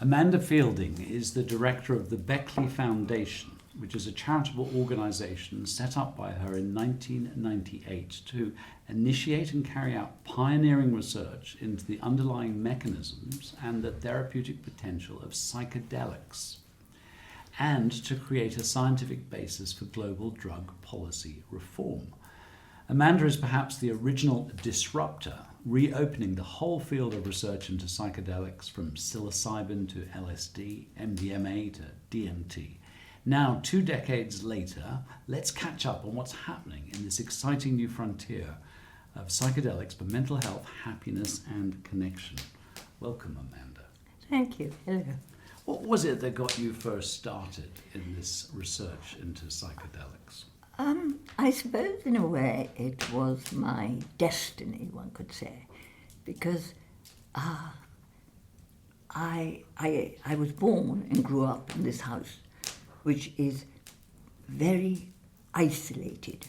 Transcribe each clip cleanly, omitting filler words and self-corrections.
Amanda Feilding is the director of the Beckley Foundation, which is a charitable organisation set up by her in 1998 to initiate and carry out pioneering research into the underlying mechanisms and the therapeutic potential of psychedelics, and to create a scientific basis for global drug policy reform. Amanda is perhaps the original disruptor, reopening the whole field of research into psychedelics from psilocybin to LSD, MDMA to DMT. Now, 2 decades later, let's catch up on what's happening in this exciting new frontier of psychedelics for mental health, happiness, and connection. Welcome, Amanda. Thank you. Hello. What was it that got you first started in this research into psychedelics? I suppose in a way it was my destiny, one could say, because I was born and grew up in this house, which is very isolated.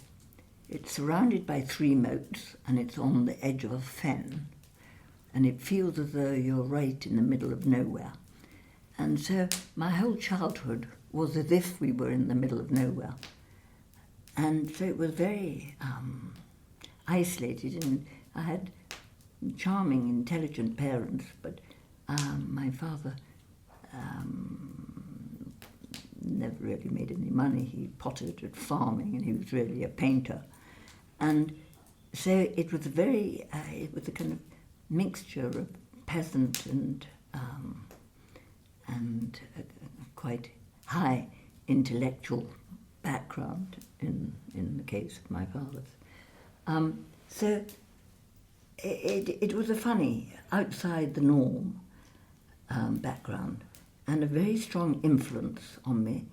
It's surrounded by 3 moats and it's on the edge of a fen, and it feels as though you're right in the middle of nowhere. And so my whole childhood was as if we were in the middle of nowhere. And so it was very isolated, and I had charming, intelligent parents, but my father never really made any money. He pottered at farming, and he was really a painter. And so it was a kind of mixture of peasant and a quite high intellectual background in the case of my father's. So it was a funny, outside the norm background, and a very strong influence on me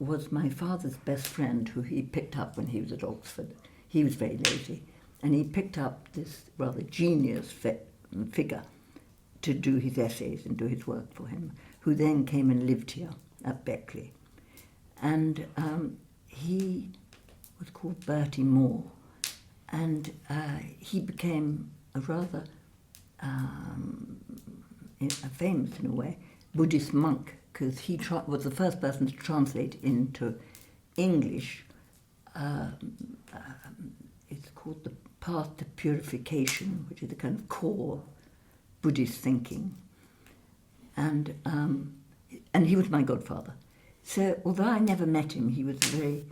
was my father's best friend, who he picked up when he was at Oxford. He was very lazy, and he picked up this rather genius figure to do his essays and do his work for him, who then came and lived here at Beckley. And he was called Bertie Moore, and he became a rather famous, in a way, Buddhist monk, because he was the first person to translate into English. It's called The Path to Purification, which is the kind of core Buddhist thinking. And he was my godfather. So although I never met him, he was a very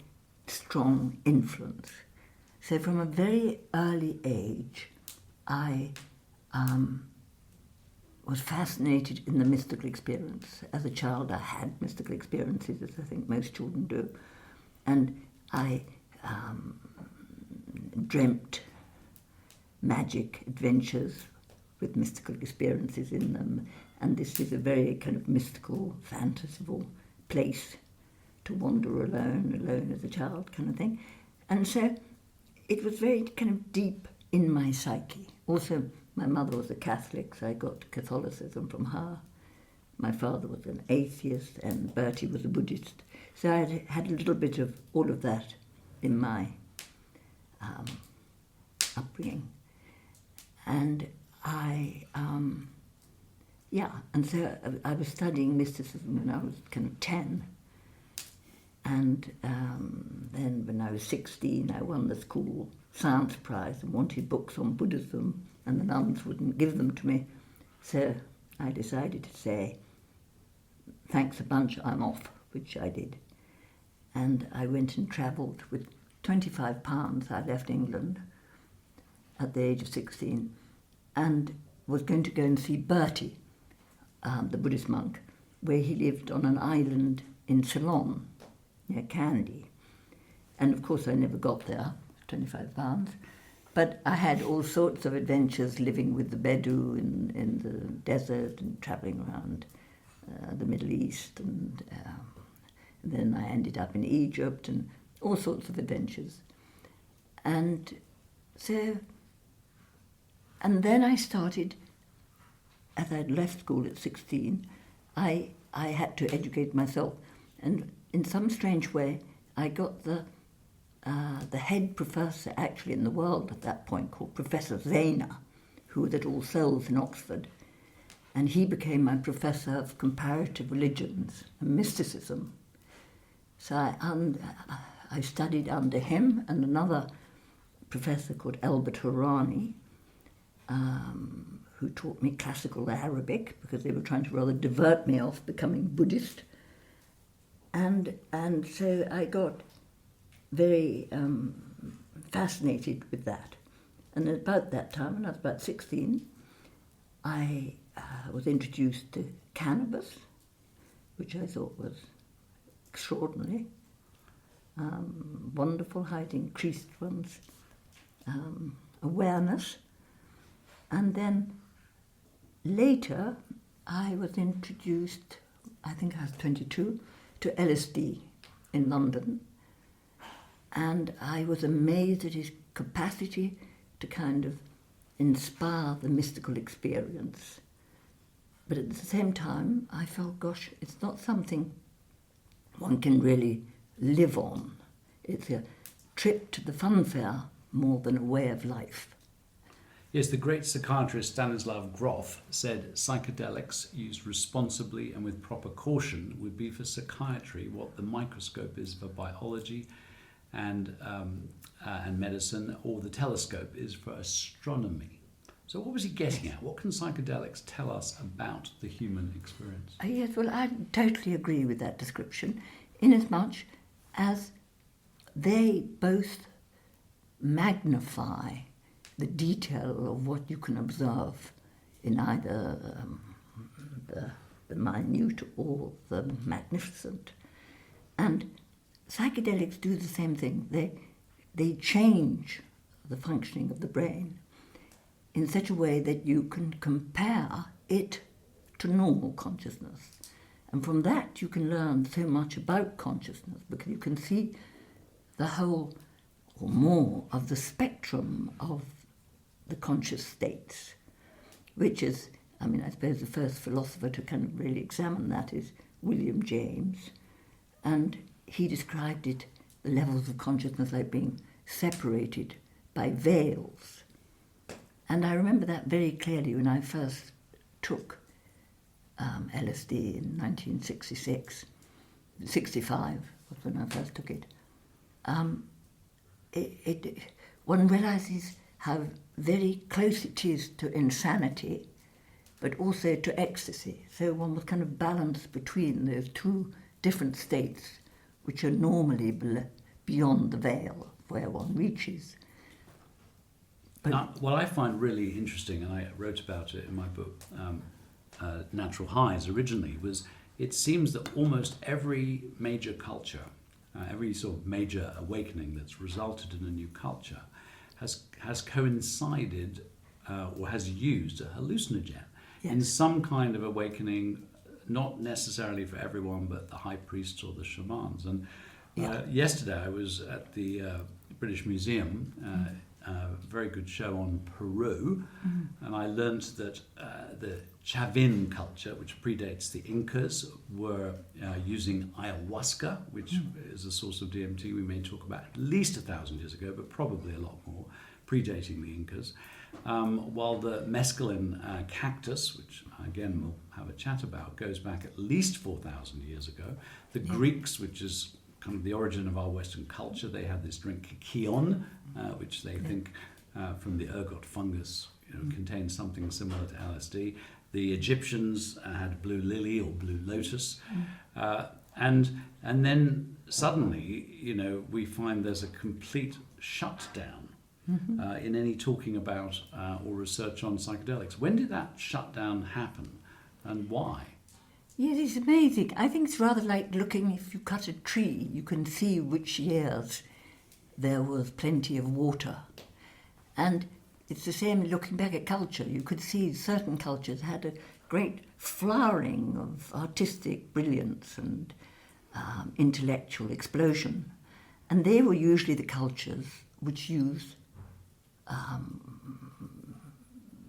strong influence. So from a very early age, I was fascinated in the mystical experience. As a child, I had mystical experiences, as I think most children do. And I dreamt magic adventures with mystical experiences in them. And this is a very kind of mystical, fantastical place to wander alone as a child kind of thing. And so it was very kind of deep in my psyche. Also, my mother was a Catholic, so I got Catholicism from her. My father was an atheist, and Bertie was a Buddhist. So I had a little bit of all of that in my upbringing. And and so I was studying mysticism when I was kind of 10. And then when I was 16, I won the school science prize and wanted books on Buddhism, and the nuns wouldn't give them to me. So I decided to say, thanks a bunch, I'm off, which I did. And I went and travelled with £25. I left England at the age of 16 and was going to go and see Bertie, the Buddhist monk, where he lived on an island in Ceylon, near Kandy. And of course I never got there, £25. But I had all sorts of adventures living with the Bedou in the desert and travelling around the Middle East. And then I ended up in Egypt and all sorts of adventures. And then I started, as I'd left school at 16, I had to educate myself. And in some strange way, I got the head professor actually in the world at that point, called Professor Zena, who was at All Souls in Oxford. and he became my professor of comparative religions and mysticism. So I studied under him and another professor called Albert Harani, who taught me classical Arabic because they were trying to rather divert me off becoming Buddhist. And so I got very fascinated with that. And about that time, when I was about 16, I was introduced to cannabis, which I thought was extraordinary, wonderful, how it increased one's awareness. And then later I was introduced, I think I was 22, to LSD in London. And I was amazed at his capacity to kind of inspire the mystical experience. But at the same time, I felt, gosh, it's not something one can really live on. It's a trip to the fun fair more than a way of life. Yes, the great psychiatrist Stanislav Grof said psychedelics used responsibly and with proper caution would be for psychiatry what the microscope is for biology and medicine, or the telescope is for astronomy. So what was he getting at? What can psychedelics tell us about the human experience? Yes, well, I totally agree with that description, inasmuch as they both magnify the detail of what you can observe in either the minute or the magnificent. And psychedelics do the same thing. They change the functioning of the brain in such a way that you can compare it to normal consciousness. And from that you can learn so much about consciousness, because you can see the whole or more of the spectrum of the conscious states, which is, I mean, I suppose the first philosopher to kind of really examine that is William James. And he described it, the levels of consciousness, like being separated by veils. And I remember that very clearly when I first took LSD in 1966. 65 was when I first took it. One realises how very close it is to insanity, but also to ecstasy. So one was kind of balanced between those two different states, which are normally beyond the veil where one reaches. What I find really interesting, and I wrote about it in my book, Natural Highs originally, was it seems that almost every major culture, every sort of major awakening that's resulted in a new culture has coincided or has used a hallucinogen in some kind of awakening, not necessarily for everyone, but the high priests or the shamans. And yesterday I was at the British Museum, a very good show on Peru, and I learnt that the Chavin culture, which predates the Incas, were using ayahuasca, which is a source of DMT we may talk about at least 1,000 years ago, but probably a lot more, predating the Incas. While the mescaline cactus, which again we'll have a chat about, goes back at least 4,000 years ago. The Greeks, which is kind of the origin of our Western culture, they had this drink kion, which they think from the ergot fungus contains something similar to LSD. The Egyptians had blue lily or blue lotus, and then suddenly we find there's a complete shutdown in any talking about or research on psychedelics. When did that shutdown happen, and why? Yes, it's amazing. I think it's rather like looking, if you cut a tree, you can see which years there was plenty of water. And it's the same looking back at culture. You could see certain cultures had a great flowering of artistic brilliance and intellectual explosion. And they were usually the cultures which used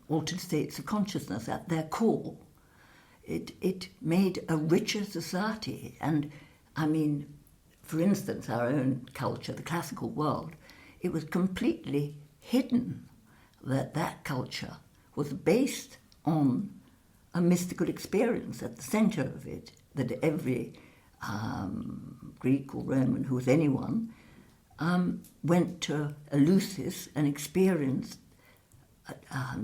altered states of consciousness at their core. It made a richer society. And I mean, for instance, our own culture, the classical world, it was completely hidden that culture was based on a mystical experience at the centre of it, that every Greek or Roman, who was anyone, went to Eleusis and experienced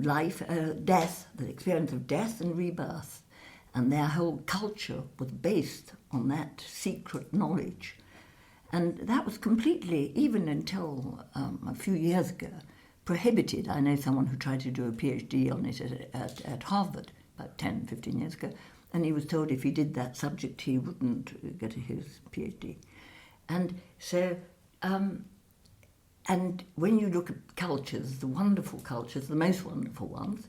life, death, the experience of death and rebirth. And their whole culture was based on that secret knowledge. And that was completely, even until a few years ago, prohibited. I know someone who tried to do a PhD on it at Harvard about 10, 15 years ago, and he was told if he did that subject he wouldn't get his PhD. And so, and when you look at cultures, the wonderful cultures, the most wonderful ones,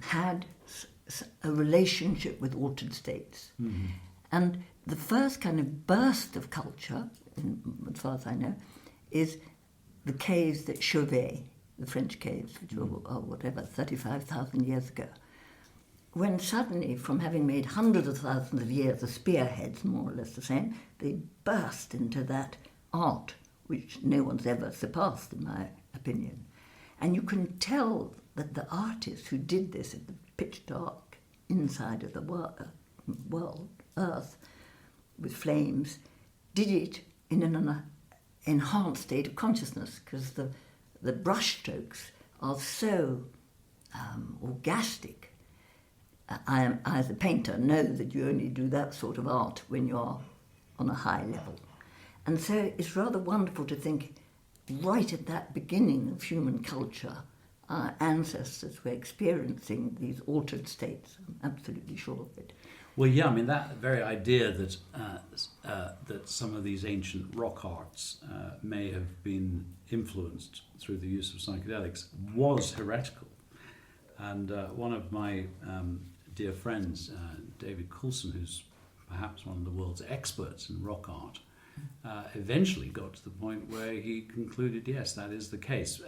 had a relationship with altered states. Mm-hmm. And the first kind of burst of culture, as far as I know, is the caves that Chauvet, the French caves, which were, 35,000 years ago, when suddenly, from having made hundreds of thousands of years of spearheads, more or less the same, they burst into that art, which no one's ever surpassed, in my opinion. And you can tell that the artists who did this at the pitch dark inside of the world, Earth, with flames, did it in an enhanced state of consciousness, because the brushstrokes are so orgastic. I, as a painter, know that you only do that sort of art when you're on a high level. And so it's rather wonderful to think right at that beginning of human culture, our ancestors were experiencing these altered states. I'm absolutely sure of it. Well, yeah, I mean, that very idea that that some of these ancient rock arts may have been influenced through the use of psychedelics was heretical. And one of my dear friends, David Coulson, who's perhaps one of the world's experts in rock art, eventually got to the point where he concluded, yes, that is the case.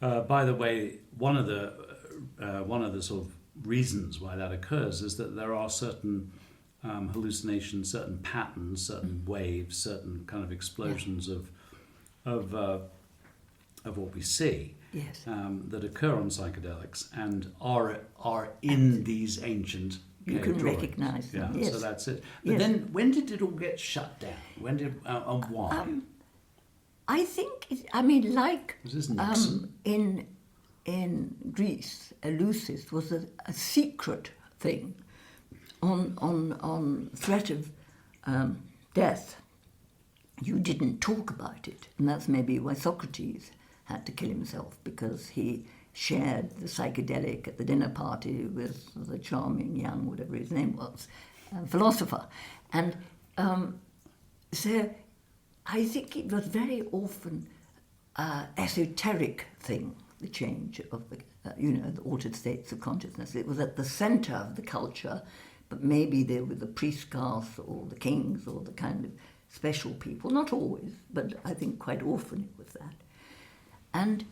By the way, one of the sort of reasons why that occurs is that there are certain hallucinations, certain patterns, certain waves, certain kind of explosions of what we see, yes, that occur on psychedelics and are in these ancient you can drawings. Recognise them. Yeah, yes. so that's it. But yes. then, when did it all get shut down? When did and why? I think like Was this Nixon? In Greece, Eleusis was a secret thing. On threat of death, you didn't talk about it, and that's maybe why Socrates had to kill himself, because he shared the psychedelic at the dinner party with the charming young, whatever his name was, philosopher. And so I think it was very often esoteric thing, the change of the altered states of consciousness. It was at the centre of the culture, but maybe they were the priest caste or the kings or the kind of special people. Not always, but I think quite often it was that. And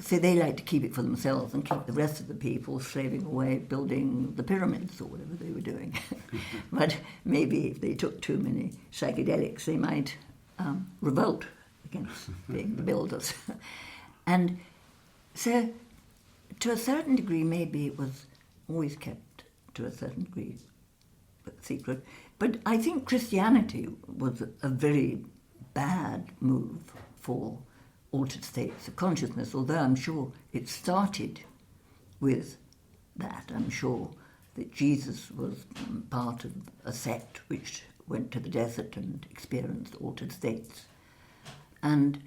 so they like to keep it for themselves and keep the rest of the people slaving away building the pyramids or whatever they were doing. But maybe if they took too many psychedelics, they might revolt against being the builders. And so, to a certain degree, maybe it was always kept to a certain degree secret. But I think Christianity was a very bad move for altered states of consciousness, although I'm sure it started with that. I'm sure that Jesus was part of a sect which went to the desert and experienced altered states. And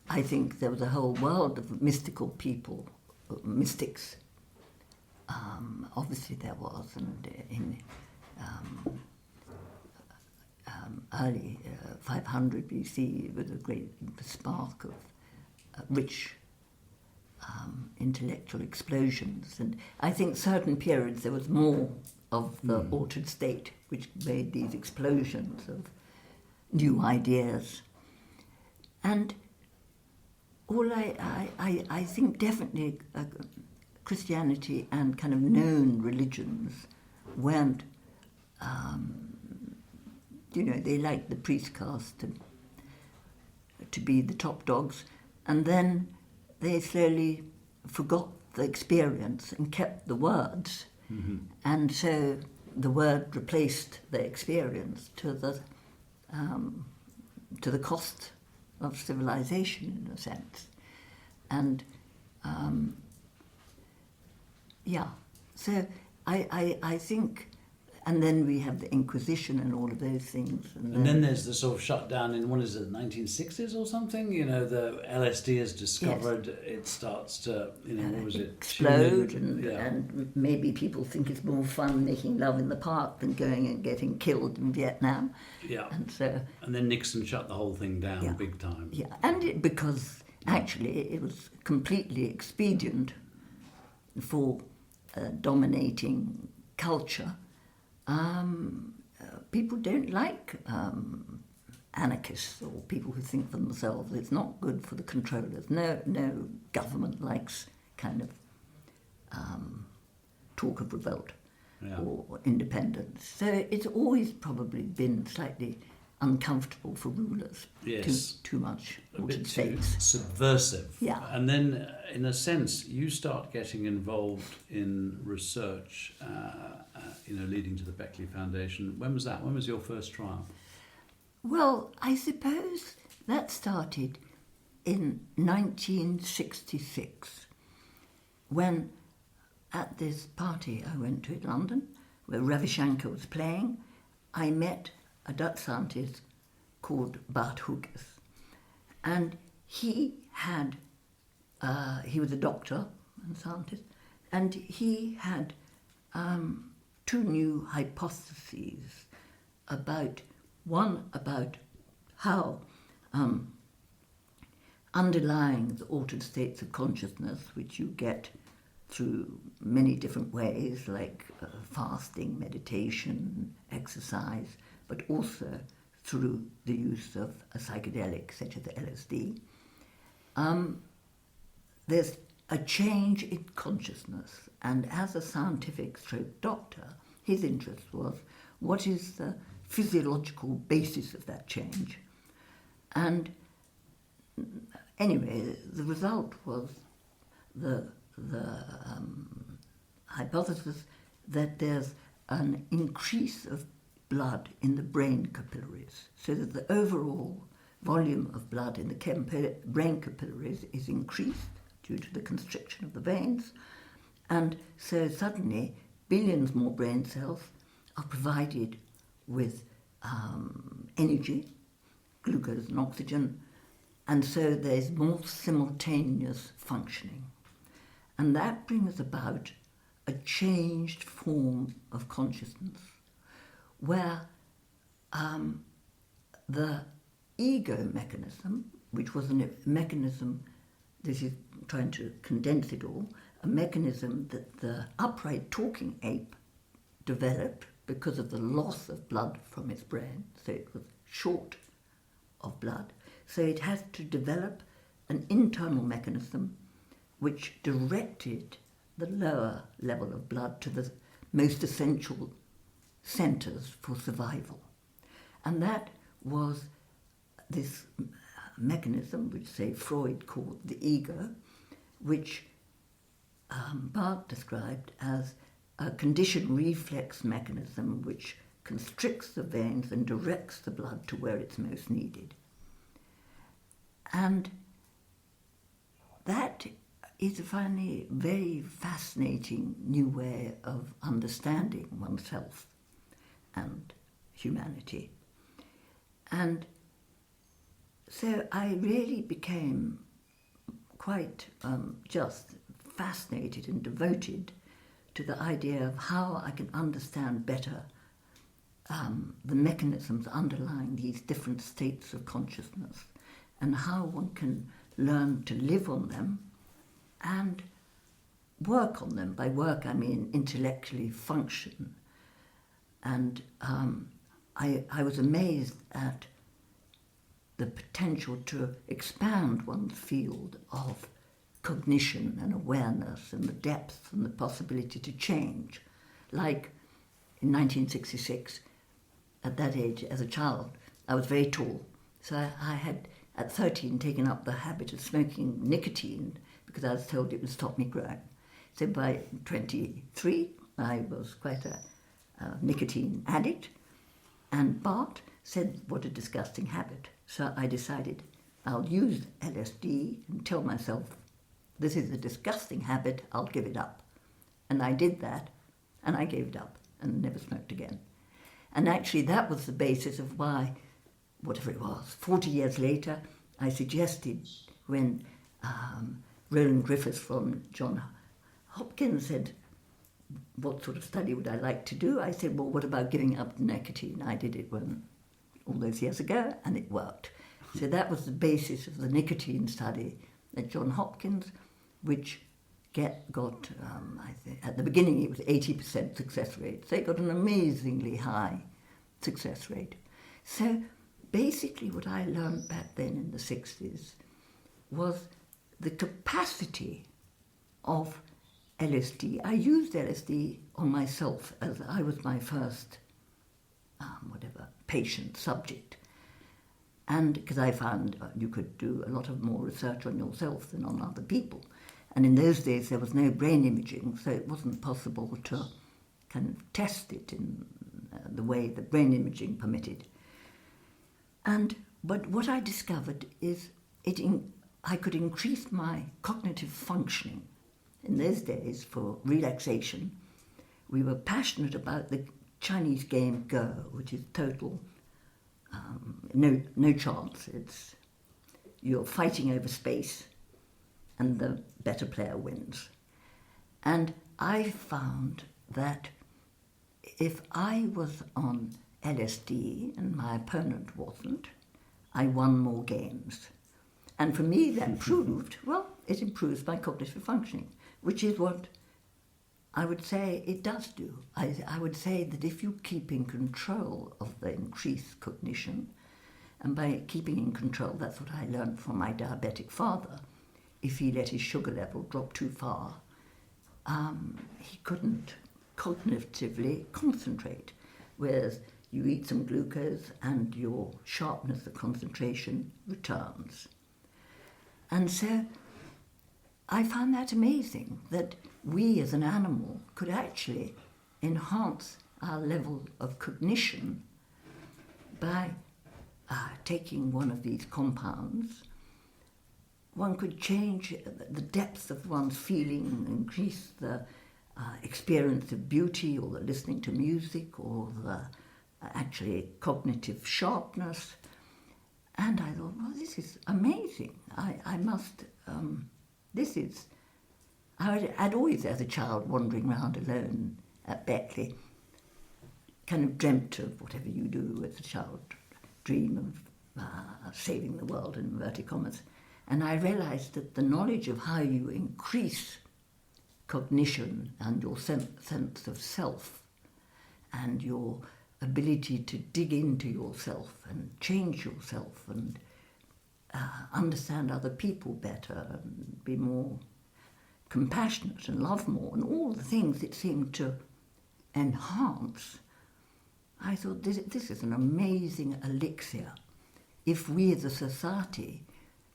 I think there was a whole world of mystical people, mystics. Obviously there was, and in early 500 BC, with a great spark of rich intellectual explosions. And I think certain periods there was more of the altered state, which made these explosions of new ideas. And all I think definitely Christianity and kind of known religions weren't, they liked the priest caste to be the top dogs, and then they slowly forgot the experience and kept the words, And so the word replaced the experience to the cost of civilization, in a sense. And so I think, and then we have the Inquisition and all of those things. And then there's the sort of shutdown in, what is it, 1960s or something? You know, the LSD is discovered, yes. It starts to, you know, what was it? Explode, and maybe people think it's more fun making love in the park than going and getting killed in Vietnam. Yeah. And then Nixon shut the whole thing down big time. Yeah, and because actually it was completely expedient for dominating culture. People don't like anarchists or people who think for themselves. It's not good for the controllers. No government likes kind of talk of revolt or independence. So it's always probably been slightly uncomfortable for rulers. Yes. Too much a bit face. Subversive. Yeah. And then, in a sense, you start getting involved in research, leading to the Beckley Foundation. When was that? When was your first trial? Well, I suppose that started in 1966, when at this party I went to in London, where Ravi Shankar was playing, I met a Dutch scientist called Bart Hoekes. And he was a doctor and scientist, and he had two new hypotheses about how underlying the altered states of consciousness, which you get through many different ways, like fasting, meditation, exercise, but also through the use of a psychedelic such as the LSD, there's a change in consciousness. And as a scientific stroke doctor, his interest was, what is the physiological basis of that change? And anyway, the result was the hypothesis that there's an increase of blood in the brain capillaries, so that the overall volume of blood in the brain capillaries is increased due to the constriction of the veins, and so suddenly billions more brain cells are provided with energy, glucose and oxygen, and so there's more simultaneous functioning. And that brings about a changed form of consciousness, where the ego mechanism, which was a mechanism, this is trying to condense it all, a mechanism that the upright talking ape developed because of the loss of blood from its brain, so it was short of blood. So it had to develop an internal mechanism which directed the lower level of blood to the most essential centres for survival. And that was this mechanism, which, say, Freud called the ego, which Barth described as a conditioned reflex mechanism which constricts the veins and directs the blood to where it's most needed. And that is a finally very fascinating new way of understanding oneself and humanity. And so I really became quite just fascinated and devoted to the idea of how I can understand better the mechanisms underlying these different states of consciousness, and how one can learn to live on them and work on them. By work, I mean intellectually function. And I was amazed at the potential to expand one's field of cognition and awareness and the depth and the possibility to change. Like in 1966, at that age, as a child, I was very tall. So I had, at 13, taken up the habit of smoking nicotine because I was told it would stop me growing. So by 23, I was quite a nicotine addict, and Bart said, what a disgusting habit. So I decided I'll use LSD and tell myself, this is a disgusting habit, I'll give it up. And I did that, and I gave it up and never smoked again. And actually that was the basis of why, whatever it was, 40 years later, I suggested when Roland Griffiths from Johns Hopkins said, what sort of study would I like to do? I said, well, what about giving up nicotine? I did it all those years ago, and it worked. So that was the basis of the nicotine study at Johns Hopkins, which got I think, at the beginning it was 80% success rate. So it got an amazingly high success rate. So basically what I learned back then in the 60s was the capacity of LSD. I used LSD on myself as I was my first, patient, subject. And because I found you could do a lot of more research on yourself than on other people. And in those days there was no brain imaging, so it wasn't possible to kind of test it in the way that brain imaging permitted. But what I discovered is I could increase my cognitive functioning. In those days, for relaxation, we were passionate about the Chinese game Go, which is total, no chance. You're fighting over space, and the better player wins. And I found that if I was on LSD and my opponent wasn't, I won more games. And for me that proved, it improves my cognitive functioning, which is what I would say it does do. I would say that if you keep in control of the increased cognition, and by keeping in control, that's what I learned from my diabetic father, if he let his sugar level drop too far, he couldn't cognitively concentrate, whereas you eat some glucose and your sharpness of concentration returns. And so I found that amazing, that we as an animal could actually enhance our level of cognition by taking one of these compounds. One could change the depth of one's feeling, increase the experience of beauty, or the listening to music, or the actually cognitive sharpness. And I thought, well, this is amazing. I must, I'd always, as a child, wandering around alone at Beckley, kind of dreamt of whatever you do as a child, dream of saving the world, in inverted commas. And I realized that the knowledge of how you increase cognition and your sense of self and your ability to dig into yourself and change yourself and understand other people better and be more compassionate and love more, and all the things it seemed to enhance, I thought this is an amazing elixir. If we as a society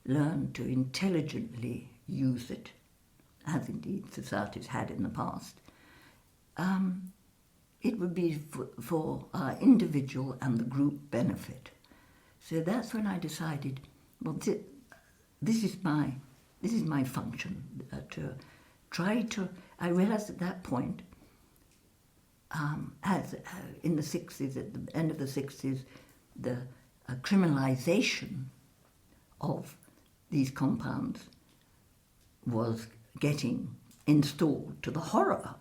learn to intelligently use it, as indeed societies had in the past, it would be for our individual and the group benefit. So that's when I decided, well, this is my function, to try to. I realized at that point, as in the 60s, at the end of the 60s, the criminalization of these compounds was getting installed to the horror.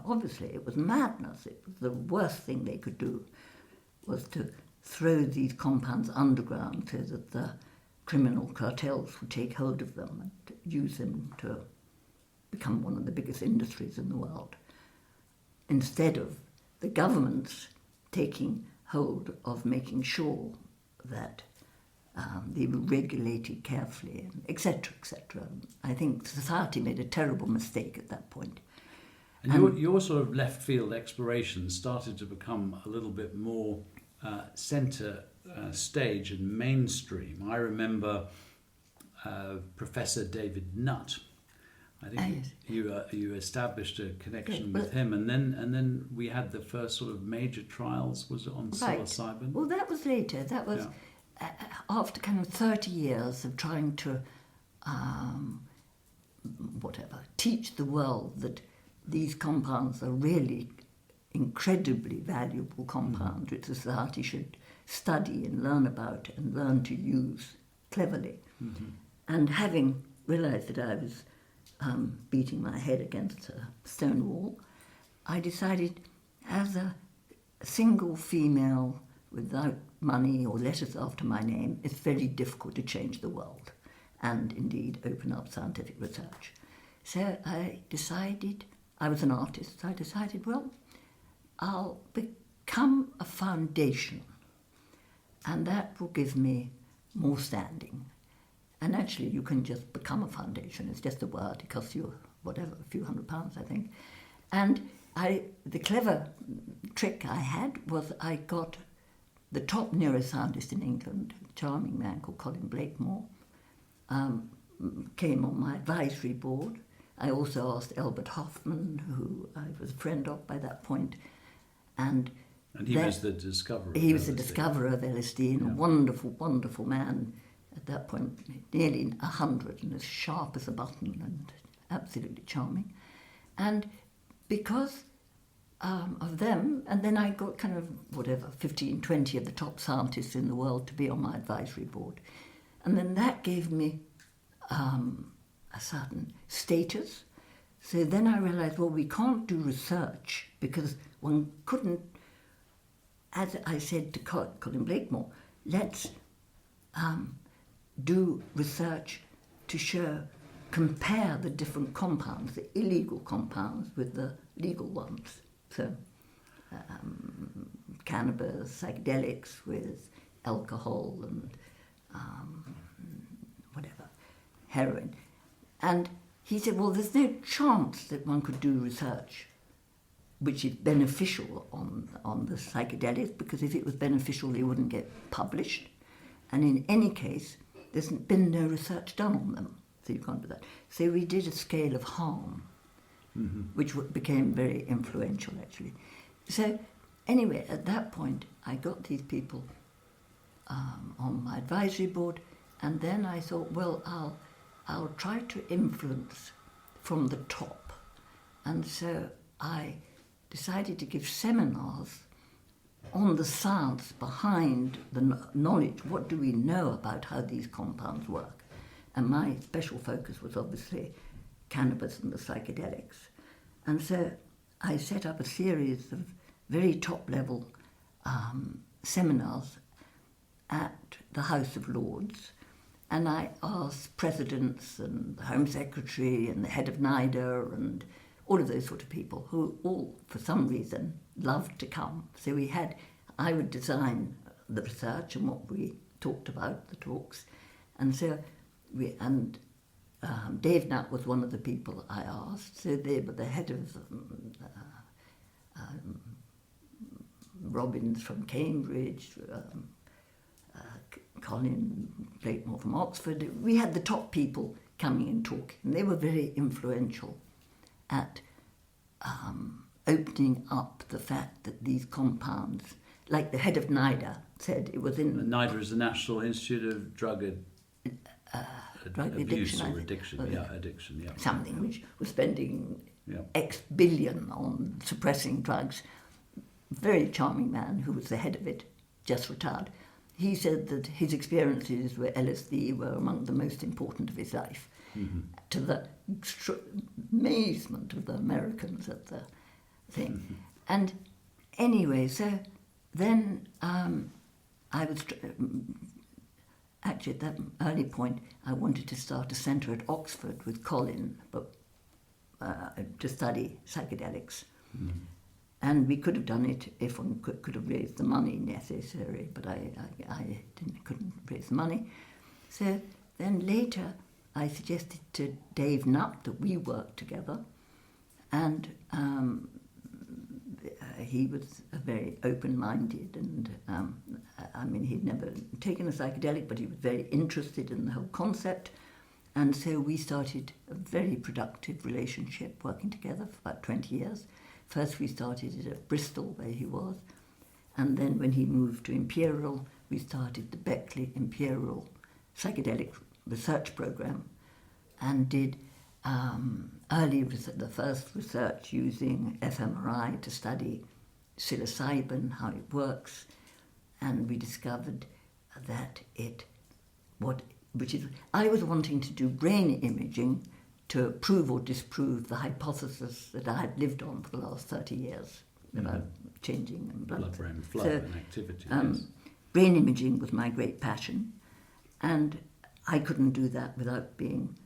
Obviously it was madness. It was the worst thing they could do, was to throw these compounds underground so that the criminal cartels would take hold of them and use them to become one of the biggest industries in the world, instead of the governments taking hold of making sure that they were regulated carefully, etc., etc. I think society made a terrible mistake at that point. And your sort of left field explorations started to become a little bit more centre stage and mainstream. I remember Professor David Nutt. I think you established a connection Yeah, with him, and then we had the first sort of major trials. Was it on psilocybin? Well, that was later. That was after kind of 30 years of trying to, teach the world that these compounds are really incredibly valuable compounds which society should study and learn about and learn to use cleverly. Mm-hmm. And having realised that I was beating my head against a stone wall, I decided, as a single female without money or letters after my name, it's very difficult to change the world and indeed open up scientific research. So I decided, I was an artist, so I decided, well, I'll become a foundation, and that will give me more standing. And actually, you can just become a foundation. It's just a word. It costs you, whatever, a few £100, I think. And the clever trick I had was I got the top neuroscientist in England, a charming man called Colin Blakemore, came on my advisory board. I also asked Albert Hoffman, who I was a friend of by that point. And he was the discoverer. He was the discoverer of LSD, and a wonderful, wonderful man. At that point, nearly 100 and as sharp as a button and absolutely charming. And because of them, and then I got kind of 15, 20 of the top scientists in the world to be on my advisory board. And then that gave me a certain status. So then I realized, well, we can't do research because one couldn't, as I said to Colin Blakemore, let's do research to compare the different compounds, the illegal compounds with the legal ones. So cannabis, psychedelics with alcohol and heroin. And he said, well, there's no chance that one could do research which is beneficial on the psychedelics, because if it was beneficial, they wouldn't get published. And in any case, there's been no research done on them, so you can't do that. So we did a scale of harm, which became very influential, actually. So anyway, at that point, I got these people on my advisory board, and then I thought, well, I'll try to influence from the top. And so I decided to give seminars on the science behind the knowledge. What do we know about how these compounds work? And my special focus was obviously cannabis and the psychedelics. And so I set up a series of very top-level seminars at the House of Lords, and I asked presidents and the Home Secretary and the head of NIDA and all of those sort of people who all, for some reason, loved to come. So I would design the research and what we talked about, the talks. And so Dave Nutt was one of the people I asked. So they were the head of Robbins from Cambridge, Colin Blakemore from Oxford. We had the top people coming and talking. And they were very influential at opening up the fact that these compounds, like the head of NIDA said, it was in... NIDA is the National Institute of Drug Abuse Addiction, or Addiction, addiction, yeah. Something which was spending X billion on suppressing drugs. Very charming man who was the head of it, just retired. He said that his experiences with LSD were among the most important of his life, to the amazement of the Americans at the thing. And anyway, so then I was... Actually, at that early point, I wanted to start a centre at Oxford with Colin, but to study psychedelics. And we could have done it if one could have raised the money necessary, but I couldn't raise the money. So then later, I suggested to Dave Nutt that we work together, and he was very open-minded, and he'd never taken a psychedelic, but he was very interested in the whole concept. And so we started a very productive relationship, working together for about 20 years. First we started it at Bristol, where he was, and then when he moved to Imperial, we started the Beckley Imperial Psychedelic Research Program, and did the first research using fMRI to study psilocybin, how it works, and we discovered that I was wanting to do brain imaging to prove or disprove the hypothesis that I had lived on for the last 30 years about changing and blood-brain flow and activity. Brain imaging was my great passion, and I couldn't do that without being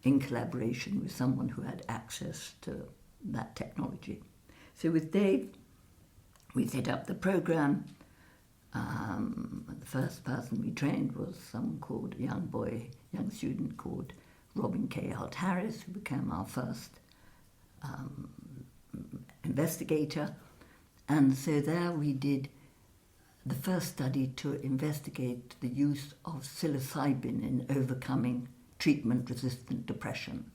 in collaboration with someone who had access to that technology. So with Dave, we set up the program. The first person we trained was a young student called Robin K. Hart Harris, who became our first investigator. And so there we did the first study to investigate the use of psilocybin in overcoming treatment-resistant depression.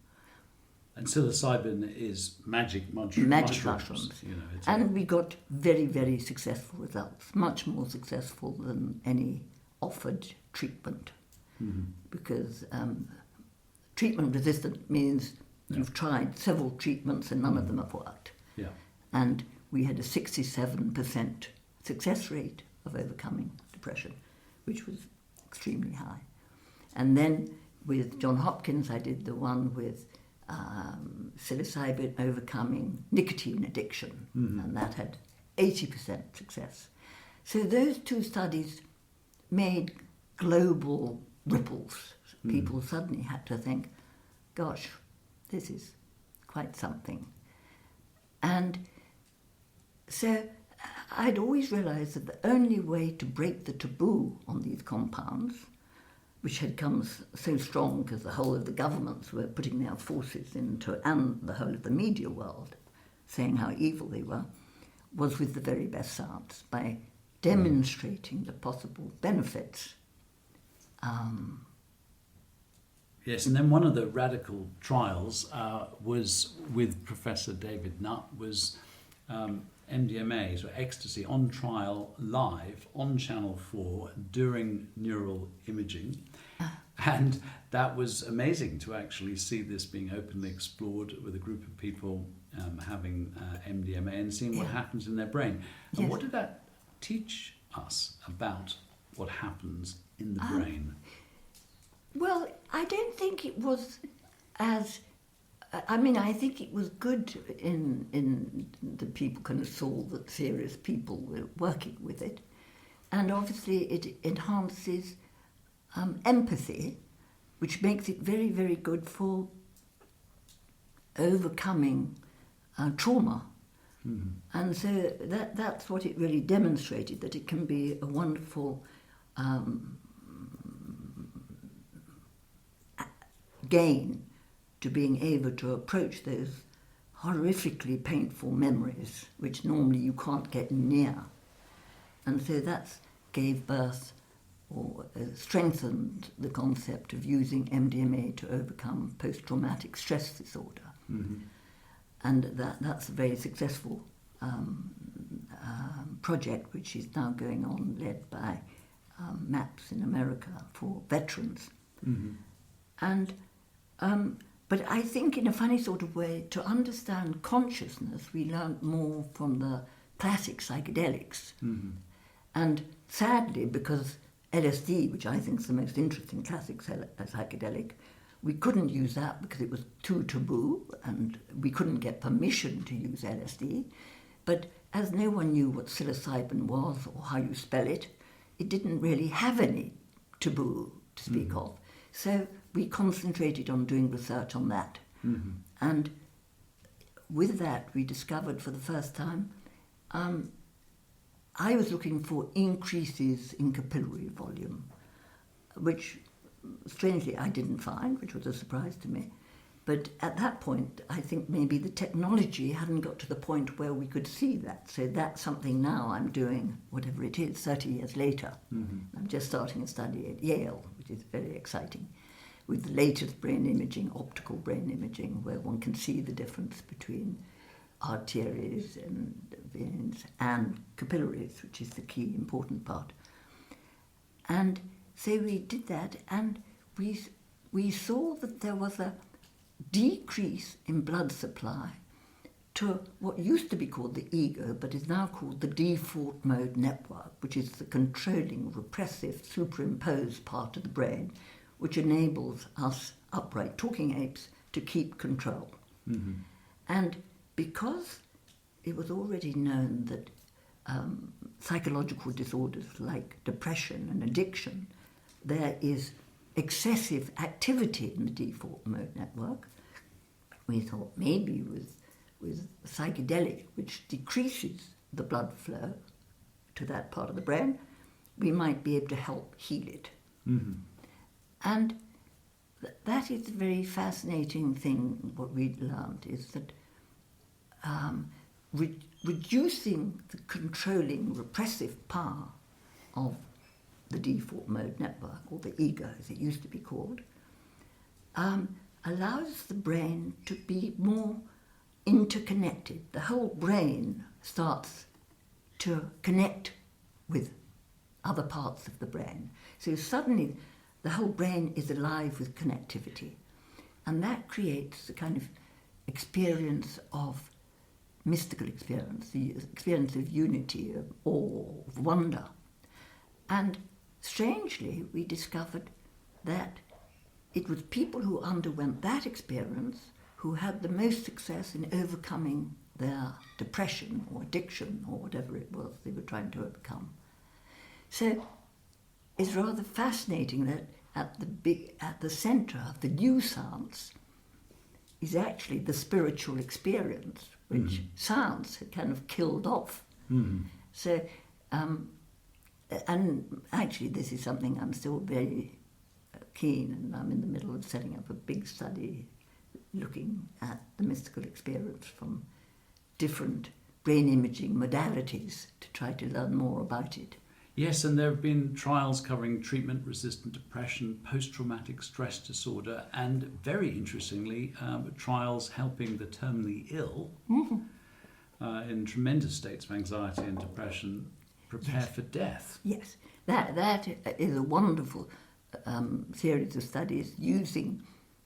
And psilocybin is magic mushrooms. You know, and we got very, very successful results, much more successful than any offered treatment. Because treatment-resistant means you've tried several treatments and none of them have worked. Yeah. And we had a 67% success rate of overcoming depression, which was extremely high. And then with John Hopkins, I did the one with psilocybin overcoming nicotine addiction, and that had 80% success. So those two studies made global ripples. People suddenly had to think, gosh, this is quite something. And so I'd always realised that the only way to break the taboo on these compounds, which had come so strong because the whole of the governments were putting their forces into, and the whole of the media world, saying how evil they were, was with the very best science, by demonstrating the possible benefits. Yes, and then one of the radical trials was with Professor David Nutt, was MDMA, so ecstasy, on trial live on Channel 4 during neural imaging. And that was amazing to actually see this being openly explored with a group of people having MDMA and seeing what happens in their brain. And what did that teach us about what happens in the brain? Well, I don't think it was as... I think it was good in that people kind of saw that serious people were working with it. And obviously it enhances empathy, which makes it very, very good for overcoming trauma. And so that's what it really demonstrated, that it can be a wonderful gain to being able to approach those horrifically painful memories, which normally you can't get near. And so that gave birth, or strengthened the concept of using MDMA to overcome post-traumatic stress disorder. And that's a very successful project, which is now going on, led by MAPS in America for veterans. And but I think in a funny sort of way, to understand consciousness, we learned more from the classic psychedelics. And sadly, because LSD, which I think is the most interesting classic psychedelic, we couldn't use that because it was too taboo and we couldn't get permission to use LSD. But as no one knew what psilocybin was or how you spell it, it didn't really have any taboo to speak of. So we concentrated on doing research on that. And with that, we discovered for the first time, I was looking for increases in capillary volume, which strangely I didn't find, which was a surprise to me. But at that point, I think maybe the technology hadn't got to the point where we could see that. So that's something now I'm doing, whatever it is, 30 years later. I'm just starting a study at Yale, which is very exciting, with the latest brain imaging, optical brain imaging, where one can see the difference between arteries and veins and capillaries, which is the key important part. And so we did that, and we saw that there was a decrease in blood supply to what used to be called the ego, but is now called the default mode network, which is the controlling, repressive, superimposed part of the brain, which enables us upright talking apes to keep control. Mm-hmm. And because it was already known that psychological disorders like depression and addiction, there is excessive activity in the default mode network, we thought maybe with psychedelic, which decreases the blood flow to that part of the brain, we might be able to help heal it. Mm-hmm. And that is a very fascinating thing. What we learned is that reducing the controlling, repressive power of the default mode network, or the ego as it used to be called, allows the brain to be more interconnected. The whole brain starts to connect with other parts of the brain. So suddenly the whole brain is alive with connectivity. And that creates a kind of experience of mystical experience, the experience of unity, of awe, of wonder. And strangely, we discovered that it was people who underwent that experience who had the most success in overcoming their depression or addiction or whatever it was they were trying to overcome. So it's rather fascinating that at the centre of the new science is actually the spiritual experience, which science had kind of killed off. Mm-hmm. So, and actually this is something I'm still very keen, and I'm in the middle of setting up a big study looking at the mystical experience from different brain imaging modalities to try to learn more about it. Yes, and there have been trials covering treatment-resistant depression, post-traumatic stress disorder, and very interestingly, trials helping the terminally ill in tremendous states of anxiety and depression prepare for death. Yes, that is a wonderful series of studies using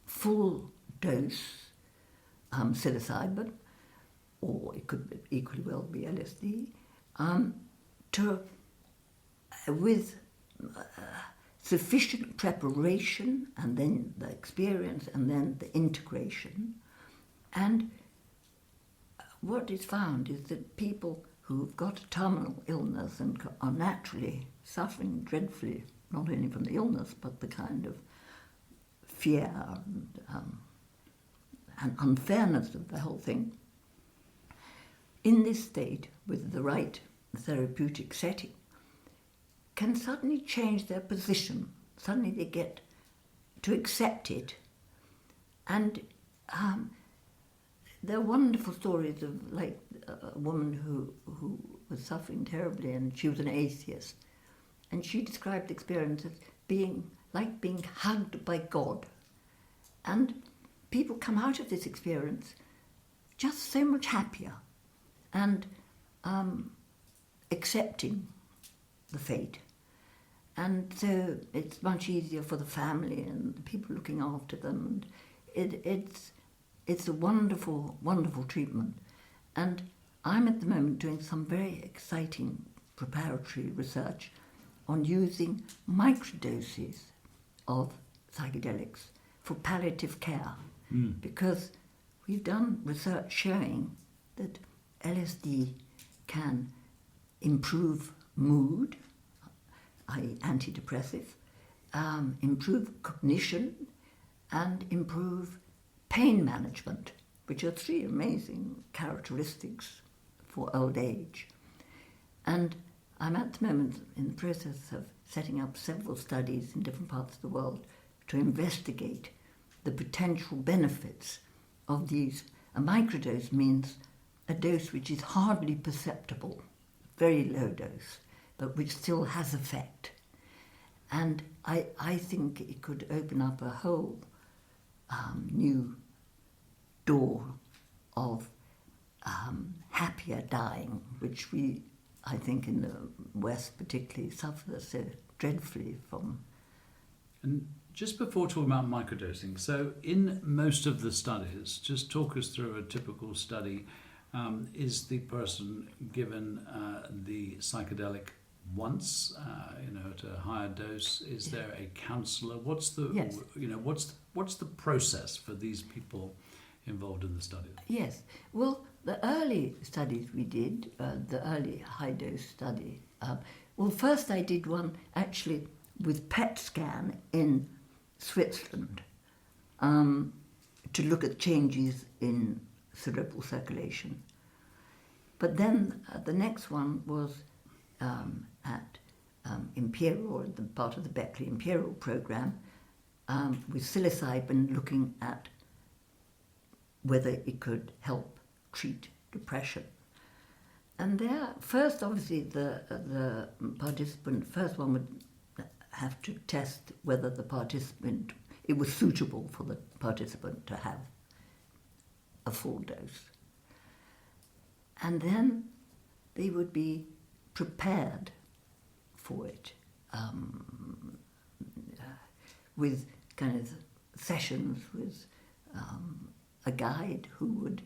full dose psilocybin, or it could equally well be LSD, with sufficient preparation, and then the experience, and then the integration. And what is found is that people who've got a terminal illness and are naturally suffering dreadfully, not only from the illness, but the kind of fear and unfairness of the whole thing, in this state, with the right therapeutic setting, can suddenly change their position. Suddenly they get to accept it. And there are wonderful stories of, like, a woman who was suffering terribly, and she was an atheist. And she described the experience as being like being hugged by God. And people come out of this experience just so much happier and accepting the fate. And so it's much easier for the family and the people looking after them. And it's a wonderful, wonderful treatment. And I'm at the moment doing some very exciting preparatory research on using microdoses of psychedelics for palliative care. Because we've done research showing that LSD can improve mood, i.e. antidepressive, improve cognition, and improve pain management, which are three amazing characteristics for old age. And I'm at the moment in the process of setting up several studies in different parts of the world to investigate the potential benefits of these. A microdose means a dose which is hardly perceptible, very low dose, but which still has effect. And I think it could open up a whole new door of happier dying, which we, I think, in the West particularly suffer so dreadfully from. And just before talking about microdosing, so in most of the studies, just talk us through a typical study. Is the person given the psychedelic once, at a higher dose? Is there a counsellor? What's the, Yes. What's the process for these people involved in the study? Yes. Well, the early studies we did, the early high-dose study, first I did one actually with PET scan in Switzerland to look at changes in cerebral circulation. But then the next one was at Imperial, the part of the Beckley Imperial program, with psilocybin, looking at whether it could help treat depression. And there, first, obviously, the participant, first one would have to test whether it was suitable for the participant to have a full dose. And then they would be prepared for it with kind of sessions with a guide who would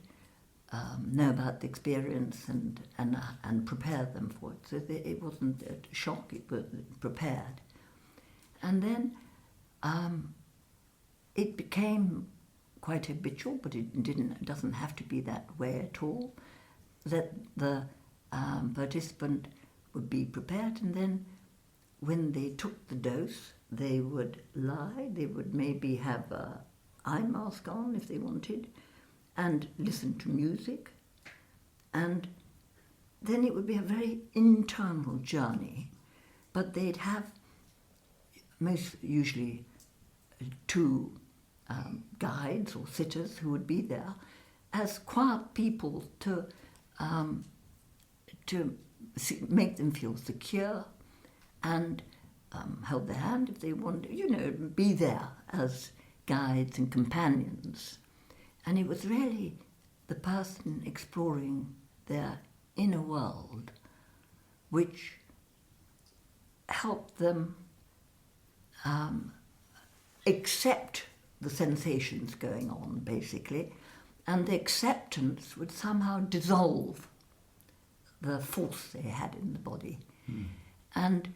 know about the experience and prepare them for it. So it wasn't a shock, it was prepared. And then it became quite habitual, but it doesn't have to be that way at all, that the participant would be prepared, and then when they took the dose, they would lie, they would maybe have an eye mask on if they wanted, and listen to music, and then it would be a very internal journey, but they'd have most usually two guides or sitters who would be there as quiet people to make them feel secure and hold their hand if they want, be there as guides and companions. And it was really the person exploring their inner world which helped them accept the sensations going on, basically, and the acceptance would somehow dissolve the force they had in the body. And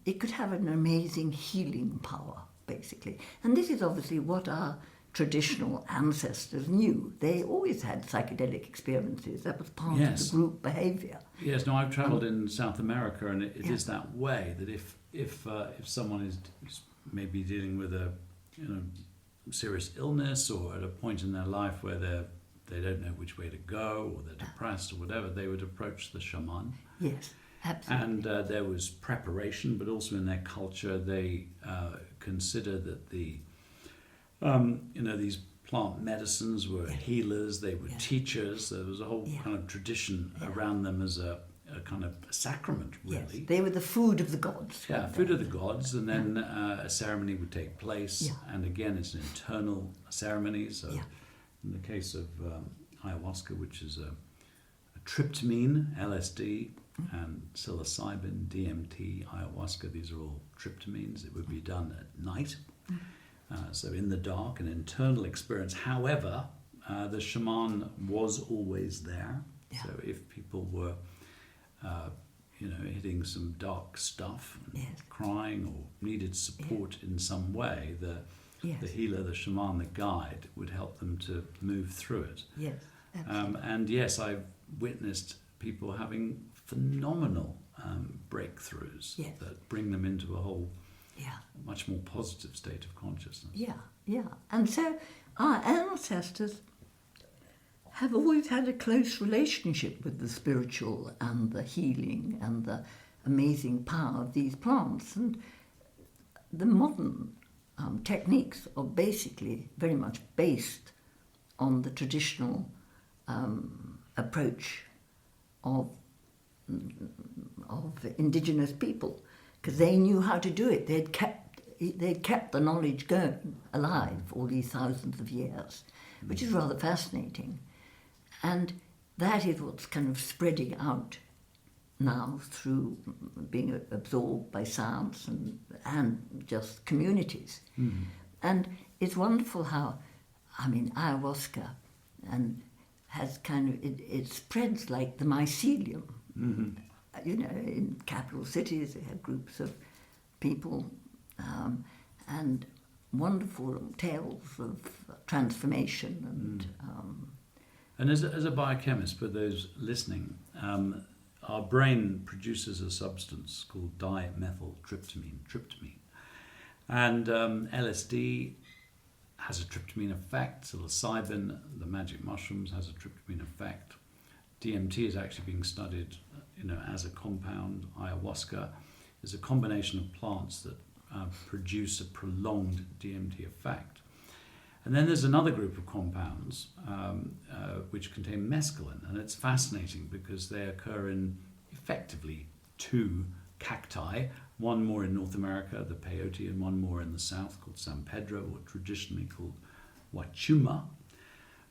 it could have an amazing healing power, basically. And this is obviously what our traditional ancestors knew. They always had psychedelic experiences. That was part of the group behaviour. Yes, no, I've travelled in South America, and it is that way, that if someone is maybe dealing with a serious illness, or at a point in their life where they don't know which way to go, or they're depressed or whatever, they would approach the shaman. Yes, absolutely. And there was preparation, but also in their culture they consider that these plant medicines were healers, they were teachers. There was a whole kind of tradition around them as a kind of sacrament, really. Yes, they were the food of the gods. Yeah, food of the gods, and then a ceremony would take place, and again it's an internal ceremony. So in the case of ayahuasca, which is a tryptamine, LSD, and psilocybin, DMT, ayahuasca, these are all tryptamines. It would be done at night, so in the dark, an internal experience. However, the shaman was always there. So if people were hitting some dark stuff, and crying, or needed support in some way, the healer, the shaman, the guide would help them to move through it. Yes, absolutely. And yes, I've witnessed people having phenomenal breakthroughs that bring them into a whole much more positive state of consciousness. Yeah. And so our ancestors have always had a close relationship with the spiritual and the healing and the amazing power of these plants. And the modern techniques are basically very much based on the traditional approach of indigenous people, because they knew how to do it. They'd kept the knowledge alive all these thousands of years, which is rather fascinating. And that is what's kind of spreading out now through being absorbed by science and just communities. Mm-hmm. And it's wonderful how, ayahuasca has kind of, it spreads like the mycelium. Mm-hmm. In capital cities, they have groups of people and wonderful tales of transformation. And as a biochemist, for those listening, our brain produces a substance called dimethyltryptamine, tryptamine. And LSD has a tryptamine effect. Psilocybin, the magic mushrooms, has a tryptamine effect. DMT is actually being studied, as a compound. Ayahuasca is a combination of plants that produce a prolonged DMT effect. And then there's another group of compounds which contain mescaline, and it's fascinating because they occur in effectively two cacti, one more in North America, the peyote, and one more in the south called San Pedro, or traditionally called huachuma,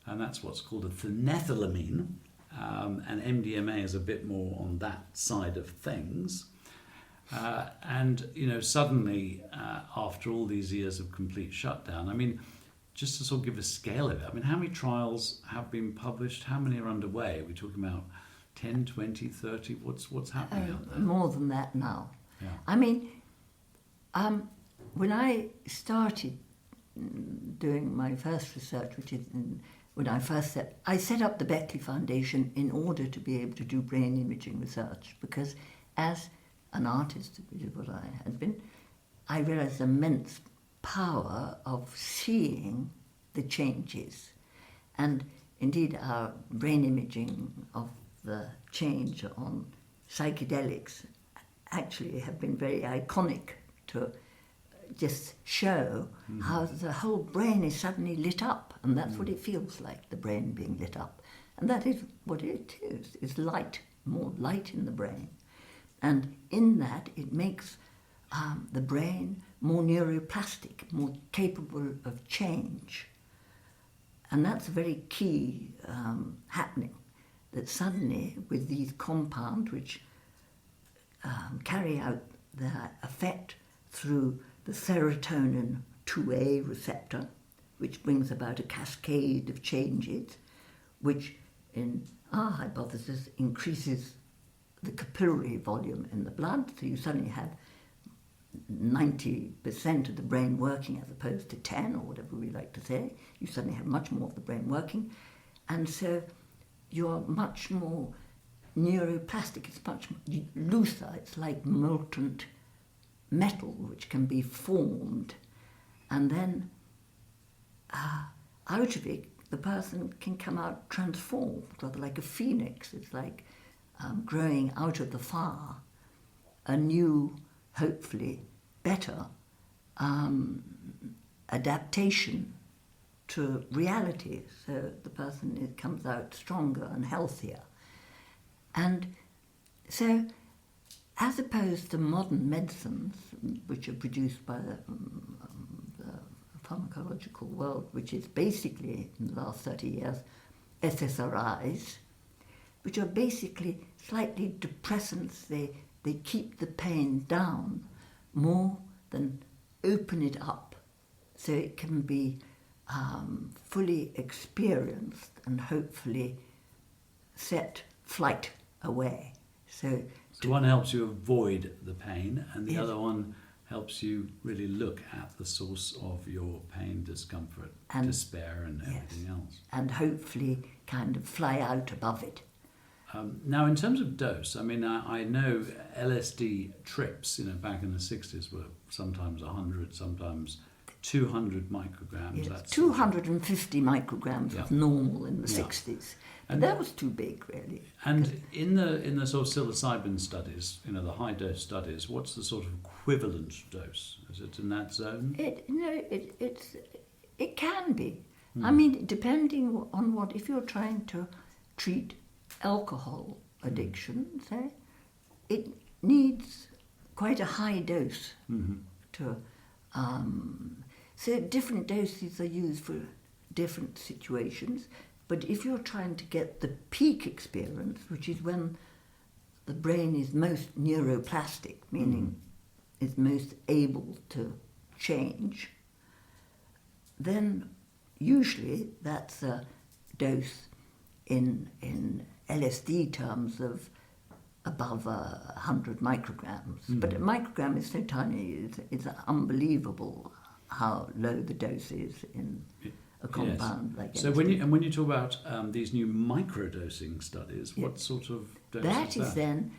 and that's what's called a phenethylamine, and MDMA is a bit more on that side of things. And suddenly, after all these years of complete shutdown, just to sort of give a scale of it, how many trials have been published? How many are underway? Are we talking about 10, 20, 30? What's happening out there? More than that now. Yeah. When I started doing my first research, I set up the Beckley Foundation in order to be able to do brain imaging research, because as an artist, which is what I had been, I realized the immense power of seeing the changes. And indeed, our brain imaging of the change on psychedelics actually have been very iconic to just show how the whole brain is suddenly lit up, and that's what it feels like, the brain being lit up. And that is what it is light, more light in the brain. And in that, it makes the brain more neuroplastic, more capable of change. And that's a very key happening, that suddenly with these compounds which carry out their effect through the serotonin 2A receptor, which brings about a cascade of changes, which in our hypothesis increases the capillary volume in the blood, so you suddenly have 90% of the brain working as opposed to 10, or whatever we like to say. You suddenly have much more of the brain working, and so you're much more neuroplastic. It's much looser. It's like molten metal which can be formed, and then out of it the person can come out transformed, rather like a phoenix. It's like growing out of the fire a new, hopefully better adaptation to reality, so the person comes out stronger and healthier. And so, as opposed to modern medicines, which are produced by the pharmacological world, which is basically, in the last 30 years, SSRIs, which are basically slightly depressants. They keep the pain down more than open it up, so it can be fully experienced and hopefully set flight away. So one helps you avoid the pain, and the yes. other one helps you really look at the source of your pain, discomfort, and despair, and everything else. And hopefully kind of fly out above it. Now, in terms of dose, I know LSD trips, back in the 60s were sometimes 100, sometimes 200 micrograms. Yes, 250 micrograms was normal in the 60s. And that was too big, really. And in the sort of psilocybin studies, the high dose studies, what's the sort of equivalent dose? Is it in that zone? It can be. Depending on what, if you're trying to treat alcohol addiction, say, it needs quite a high dose. So different doses are used for different situations, but if you're trying to get the peak experience, which is when the brain is most neuroplastic, meaning is most able to change, then usually that's a dose in LSD terms of above 100 micrograms. But a microgram is so tiny, it's unbelievable how low the dose is in a compound like So LSD. when you talk about these new microdosing studies, what sort of dose That is is then,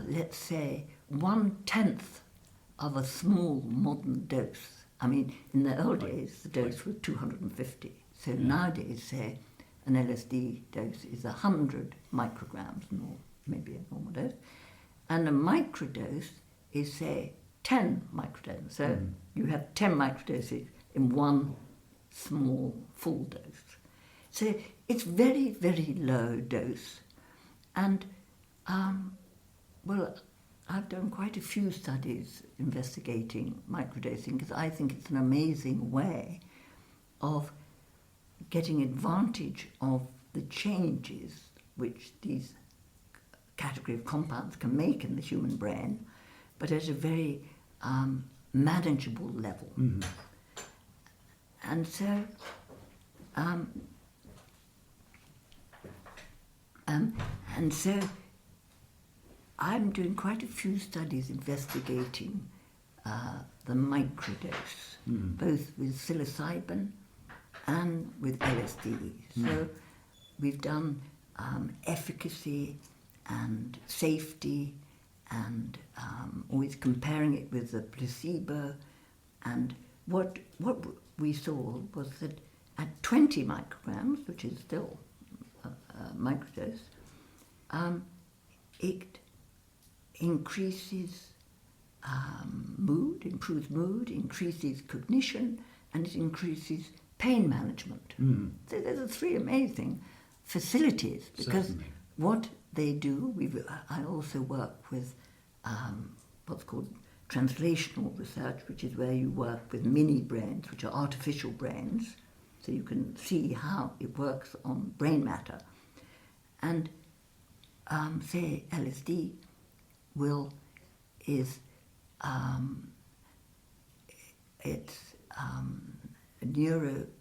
let's say, 1/10 of a small modern dose. I mean, in the old days, the dose was 250. So nowadays, say, an LSD dose is 100 micrograms, or maybe a normal dose. And a microdose is, say, 10 microdoses. So you have 10 microdoses in one small full dose. So it's very, very low dose. And, well, I've done quite a few studies investigating microdosing because I think it's an amazing way of getting advantage of the changes which these category of compounds can make in the human brain, but at a very manageable level. And so, I'm doing quite a few studies investigating the microdose, both with psilocybin and with LSD. So we've done efficacy and safety and always comparing it with the placebo. And what we saw was that at 20 micrograms, which is still a microdose, it increases mood, improves mood, increases cognition, and it increases pain management. So those are three amazing facilities because Certainly. what they do, I also work with what's called translational research, which is where you work with mini brains, which are artificial brains, so you can see how it works on brain matter. And say LSD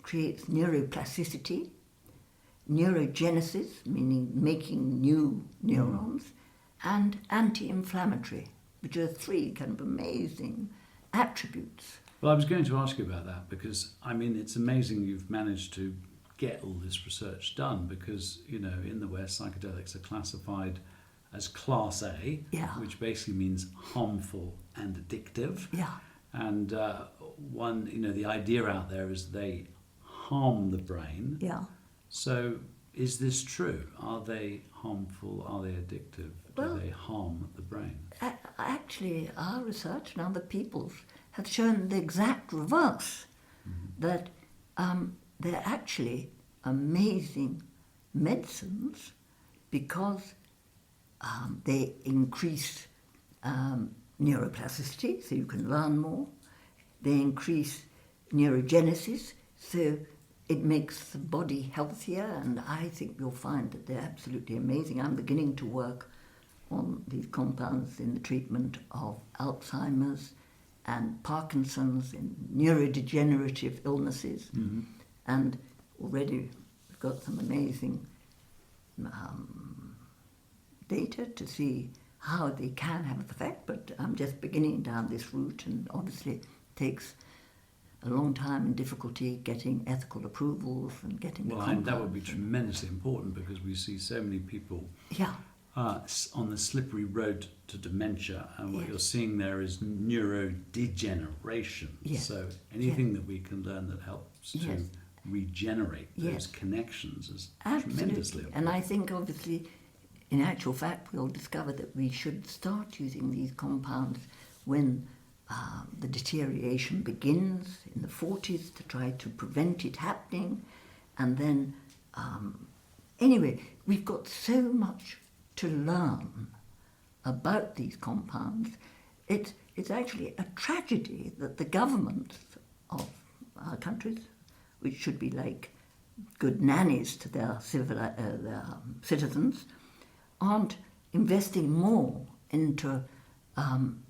creates neuroplasticity, neurogenesis, meaning making new neurons, and anti-inflammatory, which are three kind of amazing attributes. Well, I was going to ask you about that because, I mean, it's amazing you've managed to get all this research done because, you know, in the West, psychedelics are classified as Class A, which basically means harmful and addictive. Yeah. And the idea out there is they harm the brain. Yeah. So is this true? Are they harmful? Are they addictive? Well, do they harm the brain? Actually, our research and other people's have shown the exact reverse, that they're actually amazing medicines because they increase neuroplasticity, so you can learn more. They increase neurogenesis, so it makes the body healthier, and I think you'll find that they're absolutely amazing. I'm beginning to work on these compounds in the treatment of Alzheimer's and Parkinson's and neurodegenerative illnesses. And already we've got some amazing data to see how they can have an effect, but I'm just beginning down this route, and obviously it takes a long time and difficulty getting ethical approvals and getting the compounds. That would be tremendously important because we see so many people on the slippery road to dementia, and what you're seeing there is neurodegeneration. So anything that we can learn that helps to regenerate those connections is tremendously important. And I think obviously, in actual fact, we'll discover that we should start using these compounds when the deterioration begins in the 40s to try to prevent it happening. And then, anyway, we've got so much to learn about these compounds, it's actually a tragedy that the governments of our countries, which should be like good nannies to their citizens, aren't investing more into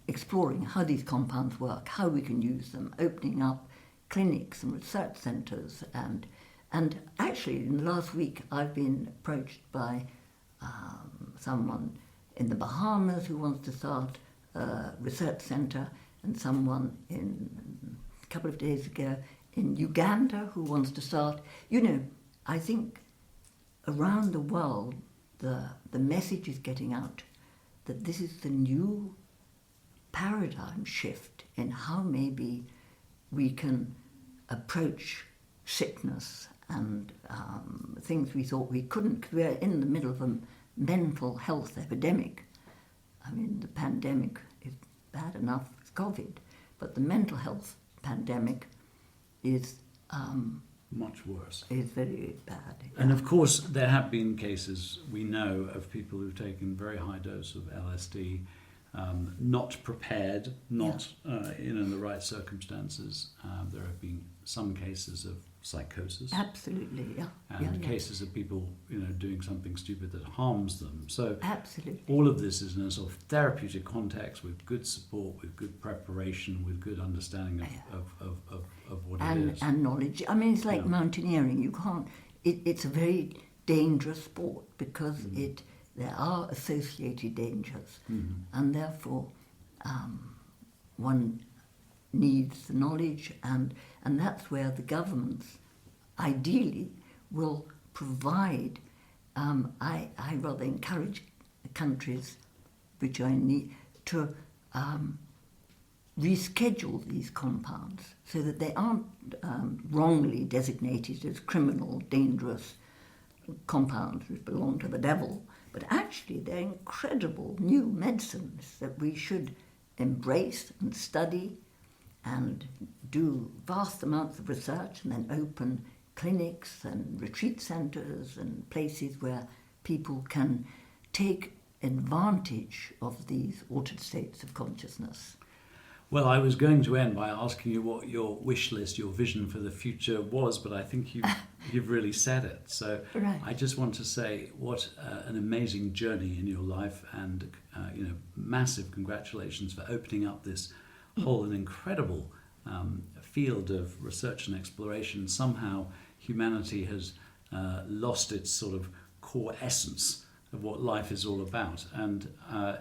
exploring how these compounds work, how we can use them, opening up clinics and research centres. And actually, in the last week, I've been approached by someone in the Bahamas who wants to start a research centre, and someone a couple of days ago in Uganda who wants to start. I think around the world, the message is getting out that this is the new paradigm shift in how maybe we can approach sickness and things we thought we couldn't, because we're in the middle of a mental health epidemic. I mean, the pandemic is bad enough with COVID, but the mental health pandemic is much worse. Is very bad. And of course, there have been cases, we know, of people who've taken very high dose of LSD, not prepared, not in the right circumstances. There have been some cases of psychosis. Absolutely, yeah. And cases of people, doing something stupid that harms them. So absolutely, all of this is in a sort of therapeutic context with good support, with good preparation, with good understanding of what it is. And knowledge. I mean, it's like mountaineering. You can't. It's a very dangerous sport because there are associated dangers, and therefore one needs the knowledge, and that's where the governments ideally will provide. I rather encourage countries which are in need to reschedule these compounds so that they aren't wrongly designated as criminal, dangerous compounds which belong to the devil, but actually they're incredible new medicines that we should embrace and study and do vast amounts of research and then open clinics and retreat centres and places where people can take advantage of these altered states of consciousness. Well, I was going to end by asking you what your wish list, your vision for the future was, but I think you've really said it. So right. I just want to say what an amazing journey in your life, and massive congratulations for opening up this whole and incredible field of research and exploration. Somehow humanity has lost its sort of core essence of what life is all about, and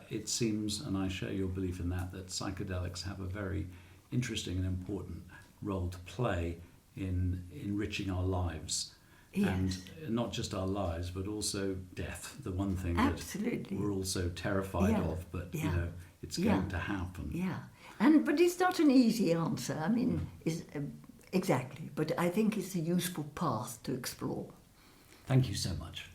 it seems, and I share your belief in that psychedelics have a very interesting and important role to play in enriching our lives. Yes. And not just our lives, but also death, the one thing Absolutely. that we're all so terrified of, but it's going to happen. Yeah, but it's not an easy answer. I mean, exactly, but I think it's a useful path to explore. Thank you so much.